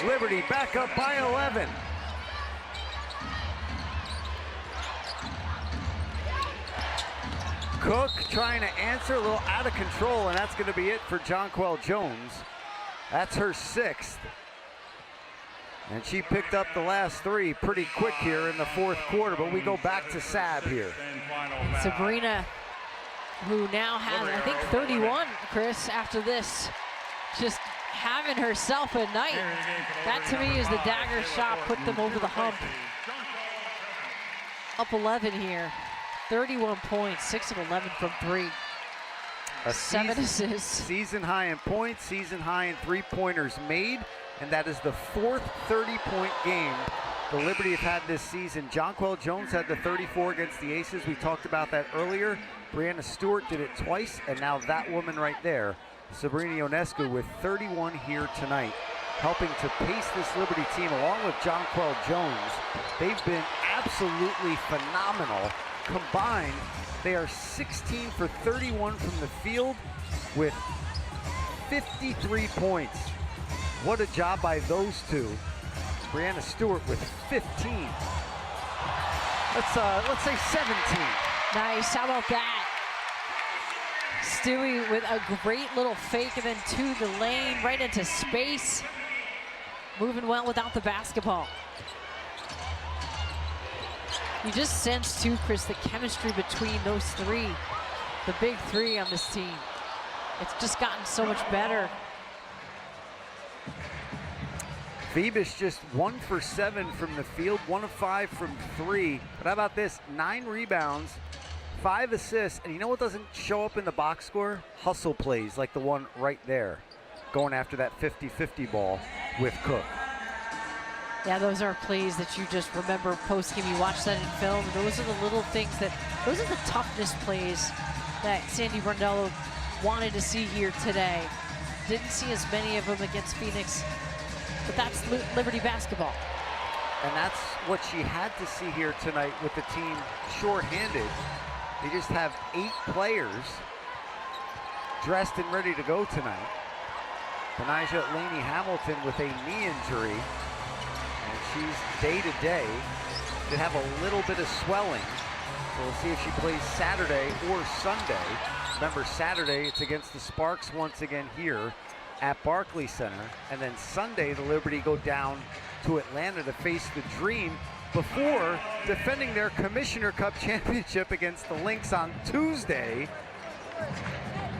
Liberty back up by 11. Cook trying to answer, a little out of control, and that's going to be it for Jonquel Jones. That's her 6th. And she picked up the last 3 pretty quick here in the 4th quarter, but we go back to Sab here. Sabrina, who now has, I think, 31, Chris, after this. Just having herself a night. That, to me, is the dagger shot, put them over the hump. Up 11 here. 31 points, 6 of 11 from 3. 7 assists. Season high in points, season high in 3-pointers made, and that is the 4th 30-point game the Liberty have had this season. Jonquel Jones had the 34 against the Aces. We talked about that earlier. Brianna Stewart did it twice, and now that woman right there, Sabrina Ionescu, with 31 here tonight, helping to pace this Liberty team along with Jonquel Jones. They've been absolutely phenomenal. Combined, they are 16 for 31 from the field with 53 points. What a job by those two. Brianna Stewart with 15. Let's say 17. Nice, how about that? Stewie with a great little fake and then to the lane, right into space. Moving well without the basketball. You just sense too, Chris, the chemistry between those 3, the big 3 on this team. It's just gotten so much better. Phoebus just 1 for 7 from the field, 1 of 5 from 3. But how about this? 9 rebounds, 5 assists, and you know what doesn't show up in the box score? Hustle plays like the one right there, going after that 50-50 ball with Cook. Yeah, those are plays that you just remember post-game. You watch that in film. Those are the little things those are the toughness plays that Sandy Brondello wanted to see here today. Didn't see as many of them against Phoenix, but that's Liberty basketball. And that's what she had to see here tonight with the team shorthanded. They just have 8 players dressed and ready to go tonight. Benijah Laney Hamilton with a knee injury. She's day-to-day. Did have a little bit of swelling. So we'll see if she plays Saturday or Sunday. Remember, Saturday it's against the Sparks once again here at Barclays Center. And then Sunday, the Liberty go down to Atlanta to face the Dream before defending their Commissioner Cup championship against the Lynx on Tuesday.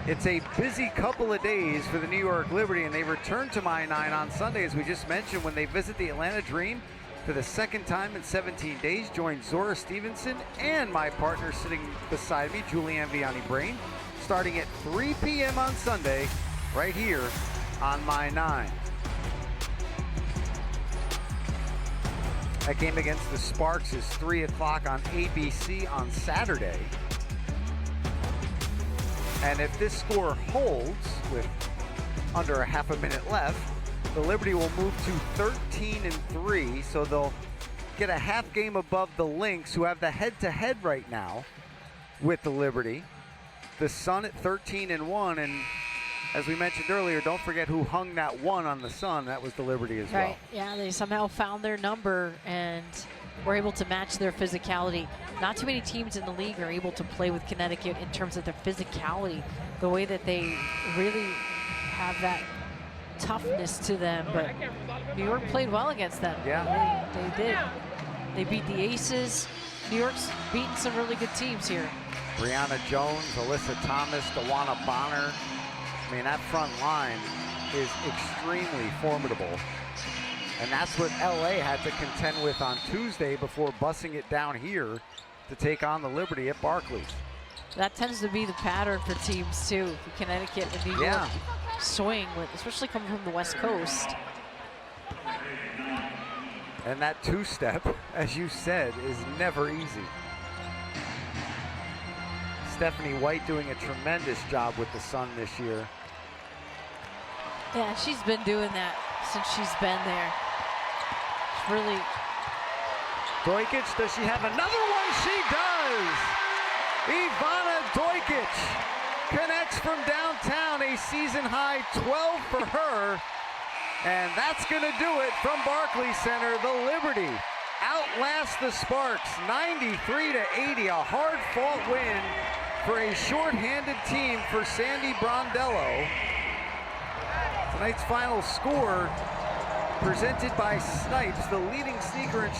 It's a busy couple of days for the New York Liberty, and they return to Mile 9 on Sunday, as we just mentioned, when they visit the Atlanta Dream for the 2nd time in 17 days. Join Zora Stevenson and my partner sitting beside me, Julianne Vianney-Brain, starting at 3 p.m. on Sunday, right here on Mile 9. That game against the Sparks is 3 o'clock on ABC on Saturday. And if this score holds with under a half a minute left, the Liberty will move to 13-3, so they'll get a half game above the Lynx, who have the head-to-head right now with the Liberty. The Sun at 13-1, and as we mentioned earlier, don't forget who hung that 1 on the Sun. That was the Liberty as well. Right, yeah, they somehow found their number and were able to match their physicality. Not too many teams in the league are able to play with Connecticut in terms of their physicality, the way that they really have that toughness to them. But New York played well against them. Yeah, they did. They beat the Aces. New York's beaten some really good teams here. Brianna Jones, Alyssa Thomas, DeWanna Bonner. I mean, that front line is extremely formidable. And that's what LA had to contend with on Tuesday before bussing it down here to take on the Liberty at Barclays. That tends to be the pattern for teams too. Connecticut and New York swing, especially coming from the West Coast. And that 2-step, as you said, is never easy. Stephanie White doing a tremendous job with the Sun this year. Yeah, she's been doing that since she's been there. She's really. Dojkic, does she have another one? She does! Ivana Dojkic connects from downtown, a season high 12 for her. And that's going to do it from Barclays Center. The Liberty outlast the Sparks 93-80, a hard-fought win for a shorthanded team for Sandy Brondello. Tonight's final score presented by Snipes, the leading sneaker and